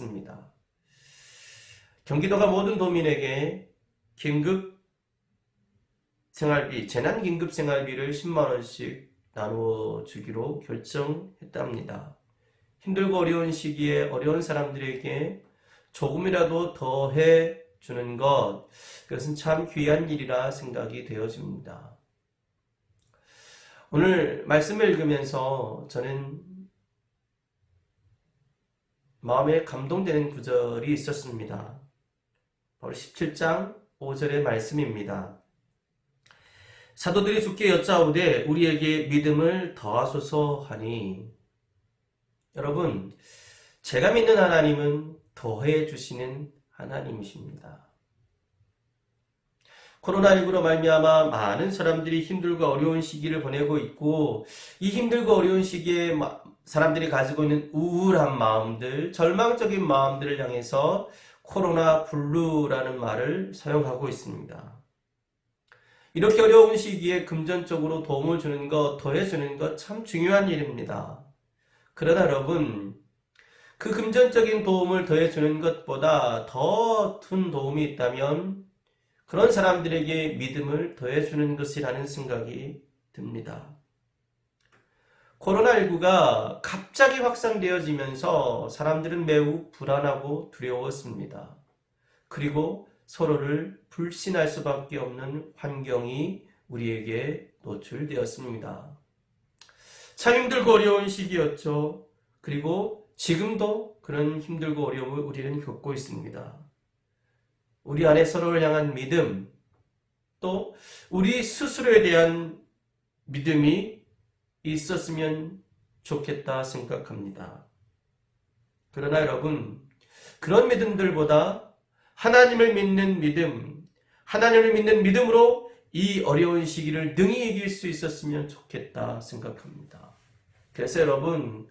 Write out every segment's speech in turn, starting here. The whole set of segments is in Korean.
않습니다. 경기도가 모든 도민에게 긴급 생활비, 재난긴급 생활비를 10만원씩 나누어 주기로 결정했답니다. 힘들고 어려운 시기에 어려운 사람들에게 조금이라도 더 해주는 것, 그것은 참 귀한 일이라 생각이 되어집니다. 오늘 말씀을 읽으면서 저는 마음에 감동되는 구절이 있었습니다. 바로 17장 5절의 말씀입니다. 사도들이 주께 여짜오되 우리에게 믿음을 더하소서 하니, 여러분, 제가 믿는 하나님은 더해 주시는 하나님이십니다. 코로나19로 말미암아 많은 사람들이 힘들고 어려운 시기를 보내고 있고, 이 힘들고 어려운 시기에 사람들이 가지고 있는 우울한 마음들, 절망적인 마음들을 향해서 코로나 블루라는 말을 사용하고 있습니다. 이렇게 어려운 시기에 금전적으로 도움을 주는 것, 더해주는 것 참 중요한 일입니다. 그러나 여러분, 그 금전적인 도움을 더해주는 것보다 더 큰 도움이 있다면 그런 사람들에게 믿음을 더해주는 것이라는 생각이 듭니다. 코로나19가 갑자기 확산되어지면서 사람들은 매우 불안하고 두려웠습니다. 그리고 서로를 불신할 수밖에 없는 환경이 우리에게 노출되었습니다. 참 힘들고 어려운 시기였죠. 그리고 지금도 그런 힘들고 어려움을 우리는 겪고 있습니다. 우리 안에 서로를 향한 믿음, 또 우리 스스로에 대한 믿음이 있었으면 좋겠다 생각합니다. 그러나 여러분, 그런 믿음들보다 하나님을 믿는 믿음, 하나님을 믿는 믿음으로 이 어려운 시기를 능히 이길 수 있었으면 좋겠다 생각합니다. 그래서 여러분,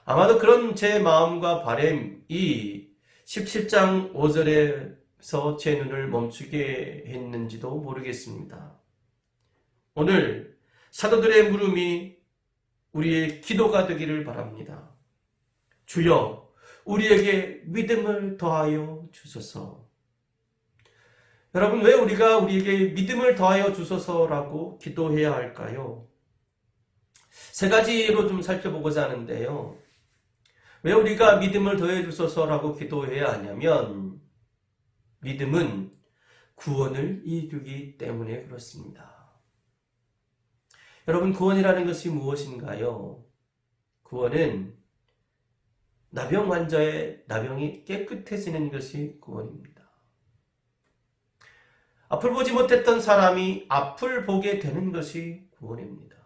아마도 그런 제 마음과 바람이 17장 5절에서 제 눈을 멈추게 했는지도 모르겠습니다. 오늘 사도들의 물음이 우리의 기도가 되기를 바랍니다. 주여, 우리에게 믿음을 더하여 주소서. 여러분, 왜 우리가 우리에게 믿음을 더하여 주소서라고 기도해야 할까요? 세 가지로 좀 살펴보고자 하는데요. 왜 우리가 믿음을 더해 주소서라고 기도해야 하냐면, 믿음은 구원을 이루기 때문에 그렇습니다. 여러분, 구원이라는 것이 무엇인가요? 구원은 나병 환자의 나병이 깨끗해지는 것이 구원입니다. 앞을 보지 못했던 사람이 앞을 보게 되는 것이 구원입니다.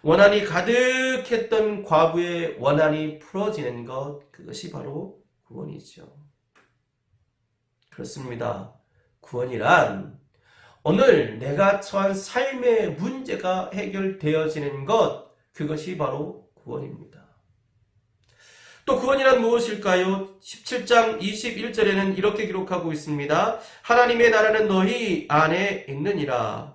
원한이 가득했던 과부의 원한이 풀어지는 것, 그것이 바로 구원이죠. 그렇습니다. 구원이란 오늘 내가 처한 삶의 문제가 해결되어지는 것, 그것이 바로 구원입니다. 또 구원이란 무엇일까요? 17장 21절에는 이렇게 기록하고 있습니다. 하나님의 나라는 너희 안에 있느니라.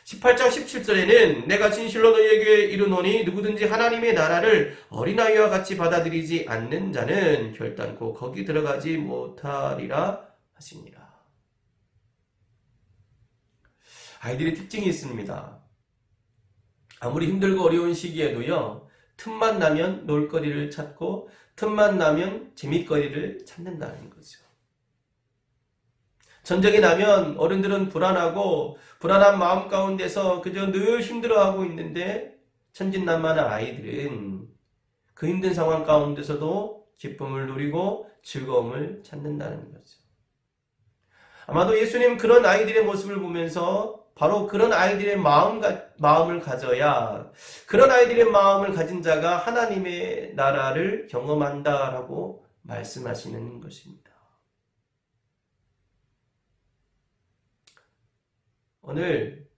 18장 17절에는 내가 진실로 너희에게 이르노니 누구든지 하나님의 나라를 어린아이와 같이 받아들이지 않는 자는 결단코 거기 들어가지 못하리라 하시니라. 아이들의 특징이 있습니다. 아무리 힘들고 어려운 시기에도요, 틈만 나면 놀거리를 찾고 틈만 나면 재밌거리를 찾는다는 거죠. 전쟁이 나면 어른들은 불안하고 불안한 마음 가운데서 그저 늘 힘들어하고 있는데, 천진난만한 아이들은 그 힘든 상황 가운데서도 기쁨을 누리고 즐거움을 찾는다는 거죠. 아마도 예수님 그런 아이들의 모습을 보면서 바로 그런 아이들의 마음을 가져야, 그런 아이들의 마음을 가진 자가 하나님의 나라를 경험한다라고 말씀하시는 것입니다. 오늘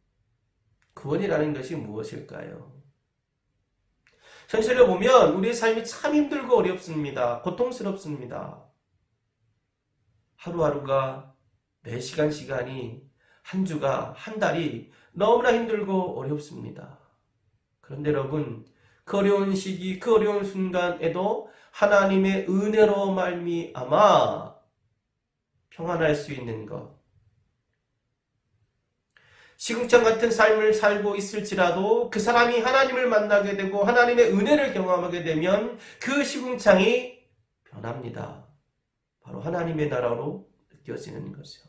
구원이라는 것이 무엇일까요? 현실을 보면 우리의 삶이 참 힘들고 어렵습니다. 고통스럽습니다. 하루하루가, 매 시간이, 한 주가, 한 달이 너무나 힘들고 어렵습니다. 그런데 여러분, 그 어려운 시기, 그 어려운 순간에도 하나님의 은혜로 말미암아 평안할 수 있는 것. 시궁창 같은 삶을 살고 있을지라도 그 사람이 하나님을 만나게 되고 하나님의 은혜를 경험하게 되면 그 시궁창이 변합니다. 바로 하나님의 나라로 느껴지는 것이요.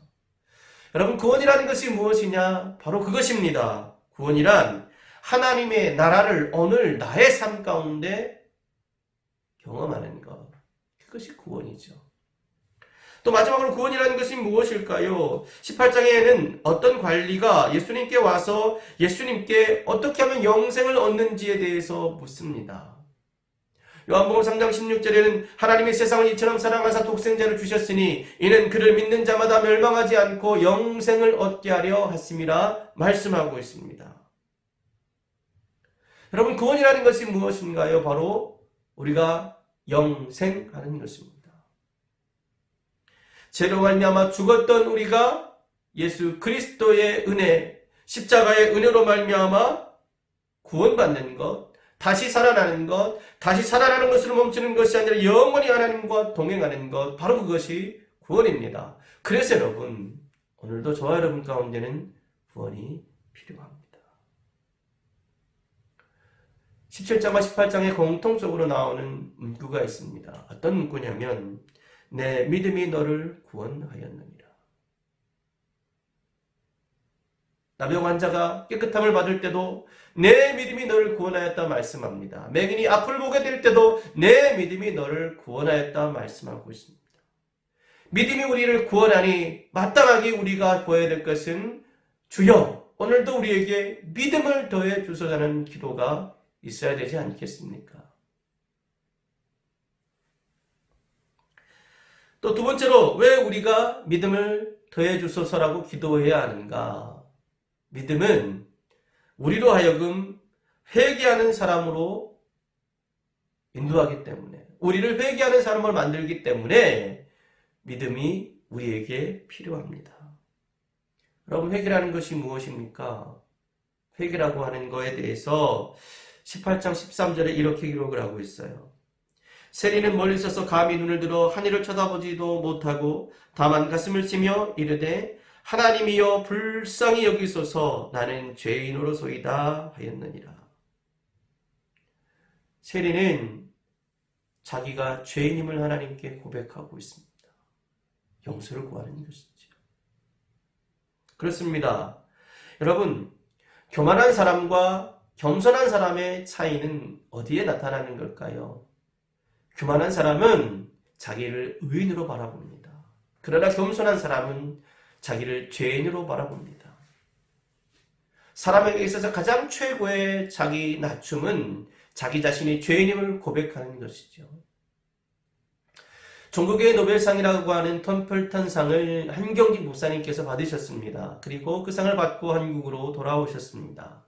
여러분, 구원이라는 것이 무엇이냐? 바로 그것입니다. 구원이란 하나님의 나라를 오늘 나의 삶 가운데 경험하는 것. 그것이 구원이죠. 또 마지막으로 구원이라는 것이 무엇일까요? 18장에는 어떤 관리가 예수님께 와서 예수님께 어떻게 하면 영생을 얻는지에 대해서 묻습니다. 요한복음 3장 16절에는 하나님이 세상을 이처럼 사랑하사 독생자를 주셨으니 이는 그를 믿는 자마다 멸망하지 않고 영생을 얻게 하려 하심이라 말씀하고 있습니다. 여러분, 구원이라는 것이 무엇인가요? 바로 우리가 영생하는 것입니다. 죄로 말미암아 죽었던 우리가 예수 그리스도의 은혜, 십자가의 은혜로 말미암아 구원받는 것, 다시 살아나는 것, 다시 살아나는 것으로 멈추는 것이 아니라 영원히 하나님과 동행하는 것, 바로 그것이 구원입니다. 그래서 여러분, 오늘도 저와 여러분 가운데는 구원이 필요합니다. 17장과 18장에 공통적으로 나오는 문구가 있습니다. 어떤 문구냐면 내 믿음이 너를 구원하였느니라. 나병 환자가 깨끗함을 받을 때도 내 믿음이 너를 구원하였다 말씀합니다. 맹인이 앞을 보게 될 때도 내 믿음이 너를 구원하였다 말씀하고 있습니다. 믿음이 우리를 구원하니 마땅하게 우리가 구해야 될 것은 주여 오늘도 우리에게 믿음을 더해 주소서라는 기도가 있어야 되지 않겠습니까? 또 두 번째로 왜 우리가 믿음을 더해 주소서라고 기도해야 하는가? 믿음은 우리로 하여금 회개하는 사람으로 인도하기 때문에, 우리를 회개하는 사람을 만들기 때문에 믿음이 우리에게 필요합니다. 여러분, 회개라는 것이 무엇입니까? 회개라고 하는 것에 대해서 18장 13절에 이렇게 기록을 하고 있어요. 세리는 멀리 서서 감히 눈을 들어 하늘을 쳐다보지도 못하고 다만 가슴을 치며 이르되 하나님이여 불쌍히 여기소서 나는 죄인으로소이다 하였느니라. 세리는 자기가 죄인임을 하나님께 고백하고 있습니다. 용서를 구하는 것이죠. 그렇습니다. 여러분, 교만한 사람과 겸손한 사람의 차이는 어디에 나타나는 걸까요? 교만한 사람은 자기를 의인으로 바라봅니다. 그러나 겸손한 사람은 자기를 죄인으로 바라봅니다. 사람에게 있어서 가장 최고의 자기 낮춤은 자기 자신이 죄인임을 고백하는 것이죠. 종국의 노벨상이라고 하는 텀플턴상을 한경직 목사님께서 받으셨습니다. 그리고 그 상을 받고 한국으로 돌아오셨습니다.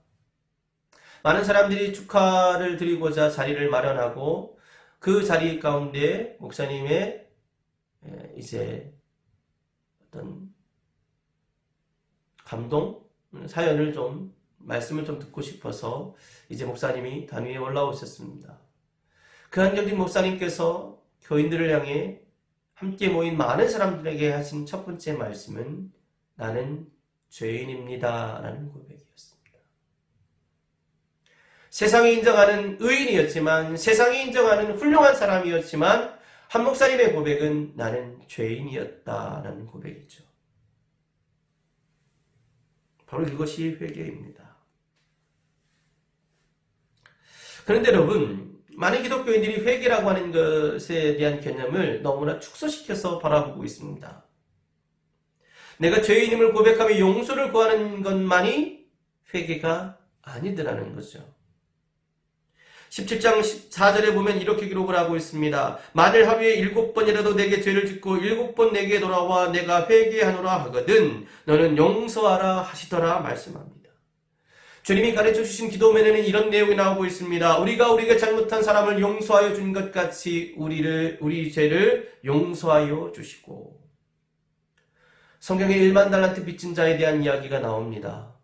많은 사람들이 축하를 드리고자 자리를 마련하고 그 자리 가운데 목사님의 이제 어떤 감동 사연을 좀 말씀을 좀 듣고 싶어서 이제 목사님이 단위에 올라오셨습니다. 그 한경직 목사님께서 교인들을 향해 함께 모인 많은 사람들에게 하신 첫 번째 말씀은 나는 죄인입니다 라는 고백이었습니다. 세상이 인정하는 의인이었지만, 세상이 인정하는 훌륭한 사람이었지만 한 목사님의 고백은 나는 죄인이었다라는 고백이죠. 바로 이것이 회개입니다. 그런데 여러분, 많은 기독교인들이 회개라고 하는 것에 대한 개념을 너무나 축소시켜서 바라보고 있습니다. 내가 죄인임을 고백하며 용서를 구하는 것만이 회개가 아니더라는 거죠. 17장 14절에 보면 이렇게 기록을 하고 있습니다. 만일 하루에 7번이라도 내게 죄를 짓고 7번 내게 돌아와 내가 회개하노라 하거든 너는 용서하라 하시더라 말씀합니다. 주님이 가르쳐 주신 기도문에는 이런 내용이 나오고 있습니다. 우리가 잘못한 사람을 용서하여 준 것 같이 우리 죄를 용서하여 주시고. 성경에 1만 달란트 빚진 자에 대한 이야기가 나옵니다.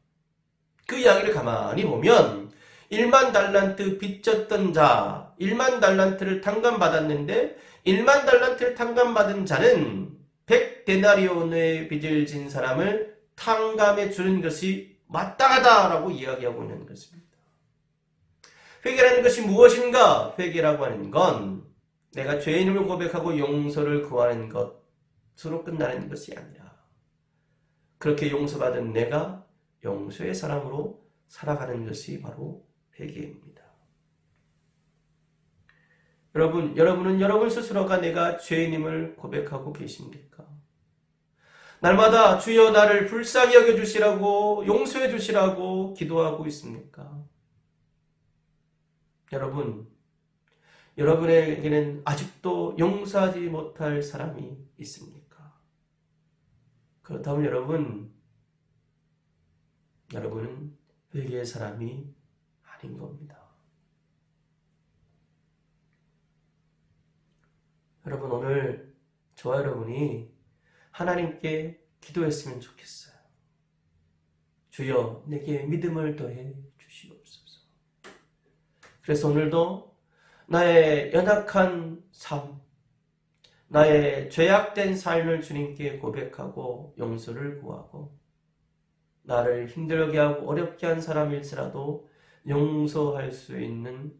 그 이야기를 가만히 보면 1만 달란트 빚졌던 자, 1만 달란트를 탕감받았는데 1만 달란트를 탕감받은 자는 100데나리온의 빚을 진 사람을 탕감해 주는 것이 마땅하다라고 이야기하고 있는 것입니다. 회개라는 것이 무엇인가? 회개라고 하는 건 내가 죄인임을 고백하고 용서를 구하는 것으로 끝나는 것이 아니라 그렇게 용서받은 내가 용서의 사람으로 살아가는 것이 바로 회개입니다. 여러분은 여러분 스스로가 내가 죄인임을 고백하고 계십니까? 날마다 주여 나를 불쌍히 여겨주시라고 용서해 주시라고 기도하고 있습니까? 여러분에게는 아직도 용서하지 못할 사람이 있습니까? 그렇다면 여러분은 회개의 사람이 아닌 겁니다. 여러분, 오늘 저와 여러분이 하나님께 기도했으면 좋겠어요. 주여 내게 믿음을 더해 주시옵소서. 그래서 오늘도 나의 연약한 삶, 나의 죄악된 삶을 주님께 고백하고 용서를 구하고 나를 힘들게 하고 어렵게 한 사람일지라도 용서할 수 있는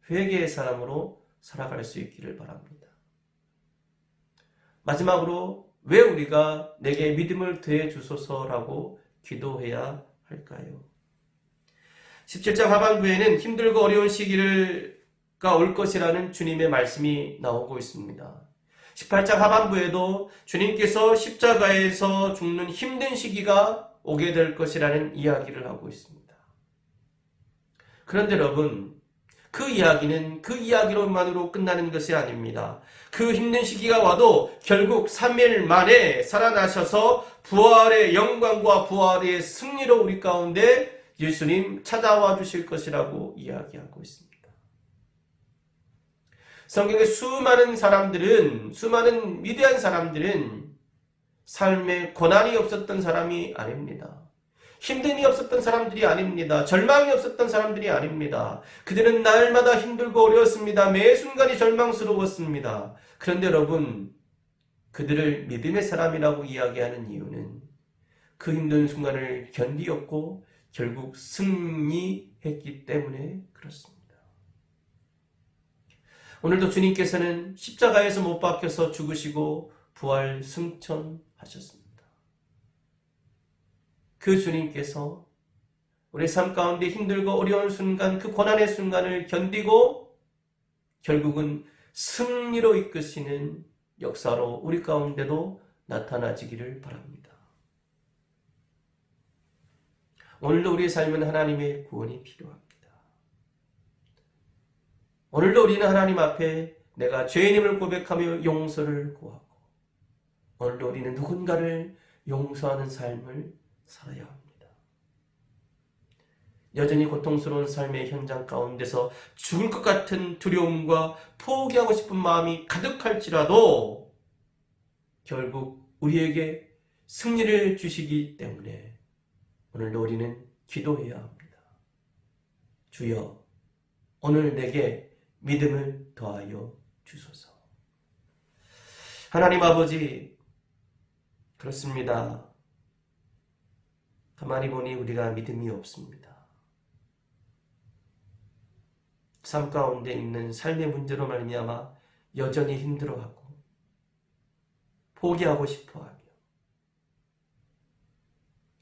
회개의 사람으로 살아갈 수 있기를 바랍니다. 마지막으로 왜 우리가 내게 믿음을 더해 주소서라고 기도해야 할까요? 17장 하반부에는 힘들고 어려운 시기가 올 것이라는 주님의 말씀이 나오고 있습니다. 18장 하반부에도 주님께서 십자가에서 죽는 힘든 시기가 오게 될 것이라는 이야기를 하고 있습니다. 그런데 여러분, 그 이야기는 그 이야기로만으로 끝나는 것이 아닙니다. 그 힘든 시기가 와도 결국 3일 만에 살아나셔서 부활의 영광과 부활의 승리로 우리 가운데 예수님 찾아와 주실 것이라고 이야기하고 있습니다. 성경의 수많은 위대한 사람들은 삶에 고난이 없었던 사람이 아닙니다. 힘듦이 없었던 사람들이 아닙니다. 절망이 없었던 사람들이 아닙니다. 그들은 날마다 힘들고 어려웠습니다. 매 순간이 절망스러웠습니다. 그런데 여러분, 그들을 믿음의 사람이라고 이야기하는 이유는 그 힘든 순간을 견디었고 결국 승리했기 때문에 그렇습니다. 오늘도 주님께서는 십자가에서 못 박혀서 죽으시고 부활 승천하셨습니다. 그 주님께서 우리 삶 가운데 힘들고 어려운 순간, 그 고난의 순간을 견디고 결국은 승리로 이끄시는 역사로 우리 가운데도 나타나지기를 바랍니다. 오늘도 우리의 삶은 하나님의 구원이 필요합니다. 오늘도 우리는 하나님 앞에 내가 죄인임을 고백하며 용서를 구하고 오늘도 우리는 누군가를 용서하는 삶을 살아야 합니다. 여전히 고통스러운 삶의 현장 가운데서 죽을 것 같은 두려움과 포기하고 싶은 마음이 가득할지라도 결국 우리에게 승리를 주시기 때문에 오늘도 우리는 기도해야 합니다. 주여, 오늘 내게 믿음을 더하여 주소서. 하나님 아버지, 그렇습니다. 가만히 보니 우리가 믿음이 없습니다. 삶 가운데 있는 삶의 문제로 말미암아 여전히 힘들어하고 포기하고 싶어하며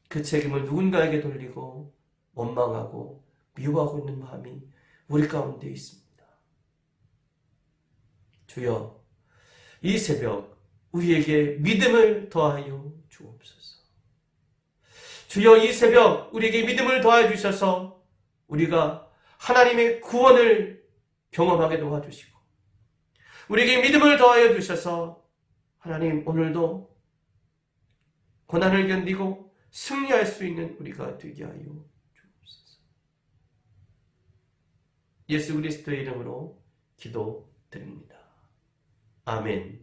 그 책임을 누군가에게 돌리고 원망하고 미워하고 있는 마음이 우리 가운데 있습니다. 주여, 이 새벽 우리에게 믿음을 더하여 주옵소서. 주여, 이 새벽 우리에게 믿음을 더하여 주셔서 우리가 하나님의 구원을 경험하게 도와주시고 우리에게 믿음을 더하여 주셔서 하나님 오늘도 고난을 견디고 승리할 수 있는 우리가 되게 하여 주옵소서. 예수 그리스도의 이름으로 기도드립니다. 아멘.